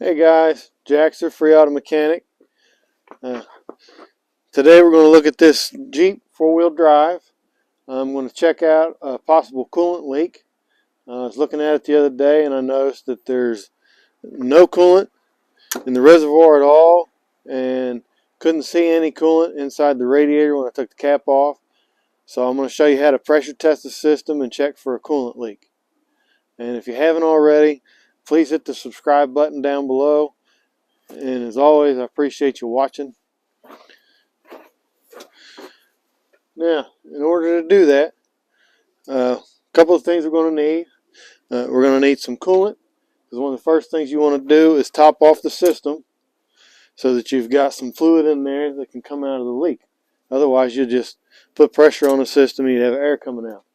Hey guys, Jaxer, Free Auto Mechanic. Uh, Today we're going to look at this Jeep four-wheel drive. I'm going to check out a possible coolant leak. I was looking at it the other day and I noticed that there's no coolant in the reservoir at all, and couldn't see any coolant inside the radiator when I took the cap off. So I'm going to show you how to pressure test the system and check for a coolant leak. And if you haven't already, please hit the subscribe button down below. And as always, I appreciate you watching. Now, in order to do that, a couple of things we're going to need. We're going to need some coolant, because one of the first things you want to do is top off the system so that you've got some fluid in there that can come out of the leak. Otherwise, you'll just put pressure on the system and you'd have air coming out.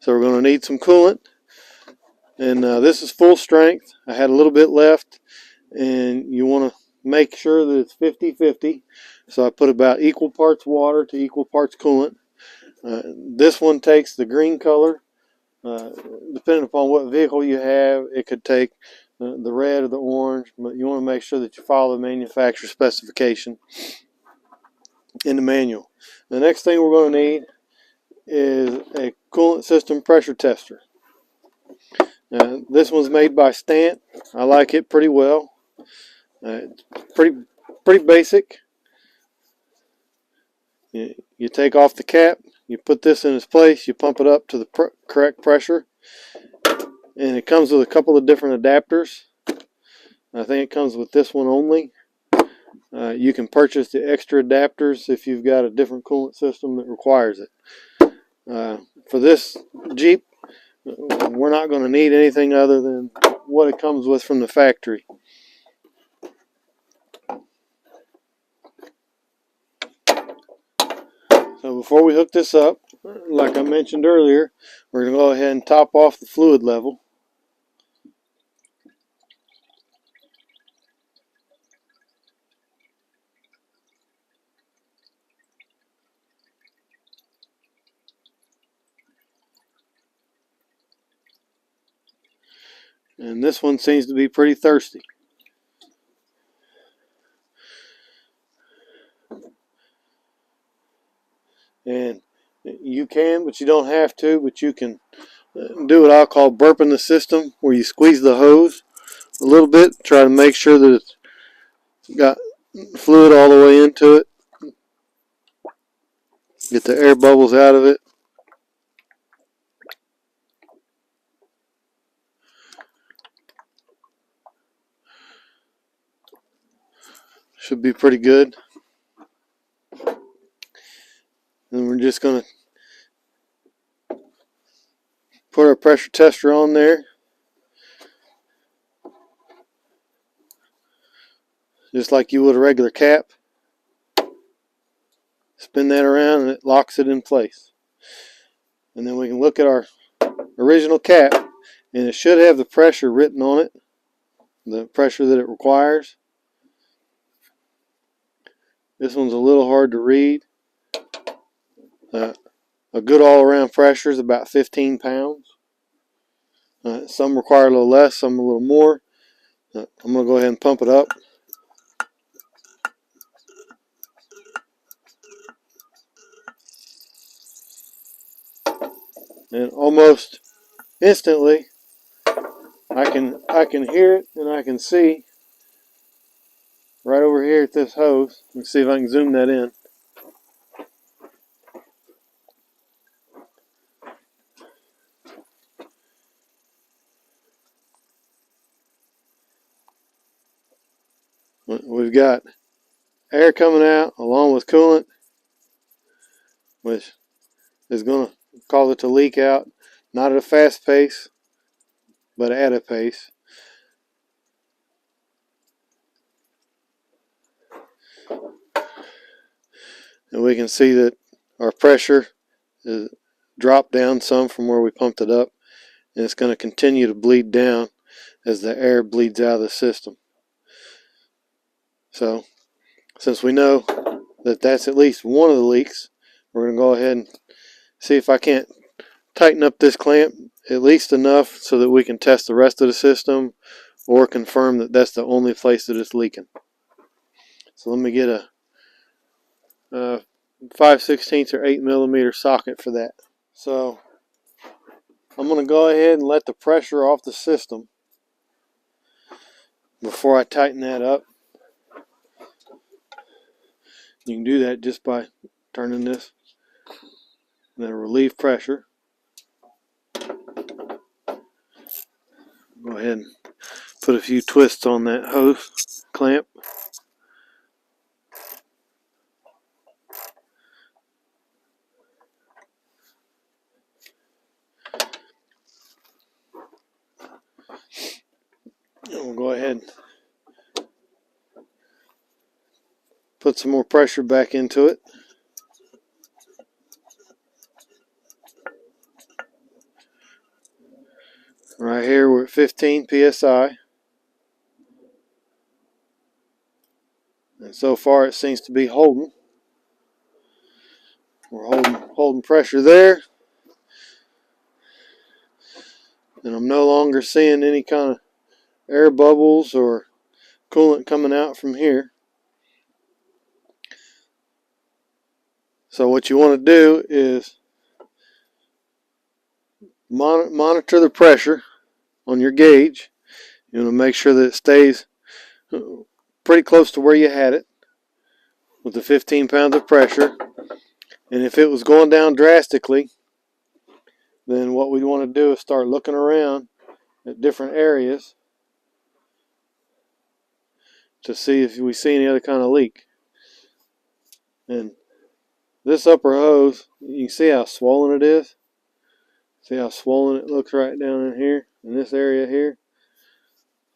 So we're going to need some coolant. And this is full strength. I had a little bit left, and you want to make sure that it's 50-50. So I put about equal parts water to equal parts coolant. This one takes the green color. Depending upon what vehicle you have, it could take the red or the orange, but you want to make sure that you follow the manufacturer specification in the manual. The next thing we're going to need is a coolant system pressure tester. This one's made by Stant. I like it pretty well. It's pretty basic. You take off the cap, you put this in its place, you pump it up to the correct pressure, and it comes with a couple of different adapters. I think it comes with this one only. You can purchase the extra adapters if you've got a different coolant system that requires it. For this Jeep, we're not going to need anything other than what it comes with from the factory. So before we hook this up, like I mentioned earlier, we're going to go ahead and top off the fluid level. And this one seems to be pretty thirsty. And you can, but you don't have to, but you can do what I'll call burping the system, where you squeeze the hose a little bit, try to make sure that it's got fluid all the way into it. Get the air bubbles out of it. Should be pretty good. And we're just going to put our pressure tester on there. Just like you would a regular cap. Spin that around and it locks it in place. And then we can look at our original cap, and it should have the pressure written on it, the pressure that it requires. This one's a little hard to read. A good all-around pressure is about 15 pounds. Some require a little less, some a little more. I'm going to go ahead and pump it up. And almost instantly, I can hear it, and I can see right over here at this hose. Let's see if I can zoom that in. We've got air coming out along with coolant, which is going to cause it to leak out, not at a fast pace, but at a pace. And we can see that our pressure is dropped down some from where we pumped it up, and it's going to continue to bleed down as the air bleeds out of the system. So since we know that that's at least one of the leaks, we're going to go ahead and see if I can't tighten up this clamp at least enough so that we can test the rest of the system, or confirm that that's the only place that it's leaking. So let me get a 5/16 or 8mm socket for that. So I'm going to go ahead and let the pressure off the system before I tighten that up. You can do that just by turning this and then relieve pressure. Go ahead and put a few twists on that hose clamp. And we'll go ahead and put some more pressure back into it. Right here we're at 15 psi. And so far it seems to be holding. We're holding pressure there. And I'm no longer seeing any kind of air bubbles or coolant coming out from here. So what you want to do is monitor the pressure on your gauge. You want to make sure that it stays pretty close to where you had it with the 15 pounds of pressure. And if it was going down drastically, then what we want to do is start looking around at different areas to see if we see any other kind of leak. And this upper hose, you can see how swollen it is. See how swollen it looks right down in here, in this area here.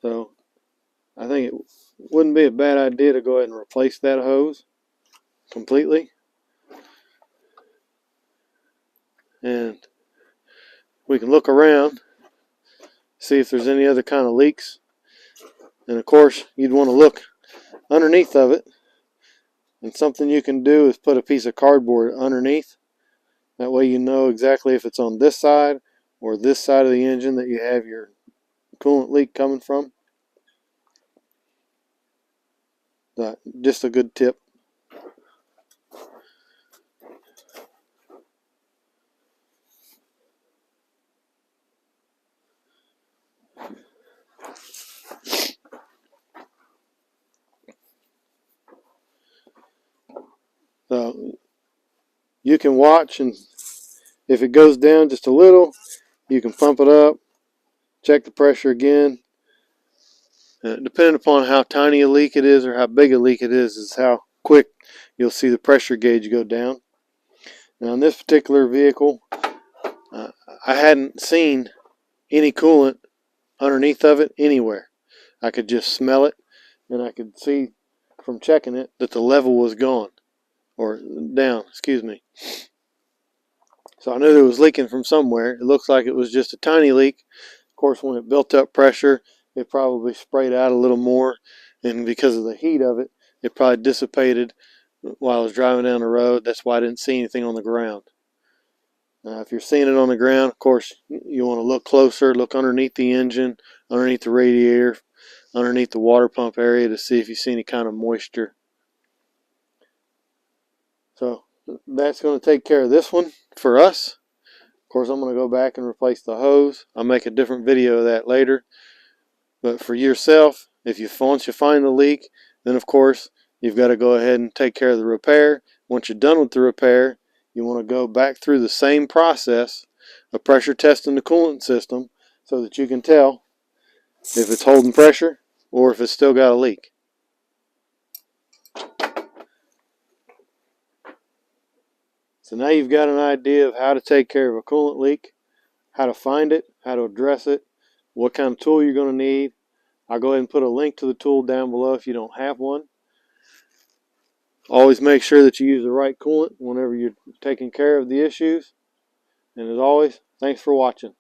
So I think it wouldn't be a bad idea to go ahead and replace that hose completely. And we can look around, see if there's any other kind of leaks. And of course, you'd want to look underneath of it. And something you can do is put a piece of cardboard underneath. That way you know exactly if it's on this side or this side of the engine that you have your coolant leak coming from. Just a good tip. So you can watch, and if it goes down just a little, you can pump it up, check the pressure again. Depending upon how tiny a leak it is or how big a leak it is how quick you'll see the pressure gauge go down. Now in this particular vehicle, I hadn't seen any coolant underneath of it anywhere. I could just smell it, and I could see from checking it that the level was gone, or down, excuse me. So I knew it was leaking from somewhere. It looks like it was just a tiny leak. Of course, when it built up pressure, it probably sprayed out a little more, and because of the heat of it, it probably dissipated while I was driving down the road. That's why I didn't see anything on the ground. If you're seeing it on the ground, of course, you want to look closer, look underneath the engine, underneath the radiator, underneath the water pump area to see if you see any kind of moisture. So that's going to take care of this one for us. Of course, I'm going to go back and replace the hose. I'll make a different video of that later. But for yourself, once you find the leak, then of course you've got to go ahead and take care of the repair. Once you're done with the repair, you want to go back through the same process of pressure testing the coolant system so that you can tell if it's holding pressure or if it's still got a leak. So now you've got an idea of how to take care of a coolant leak, how to find it, how to address it, what kind of tool you're going to need. I'll go ahead and put a link to the tool down below if you don't have one. Always make sure that you use the right coolant whenever you're taking care of the issues. And as always, thanks for watching.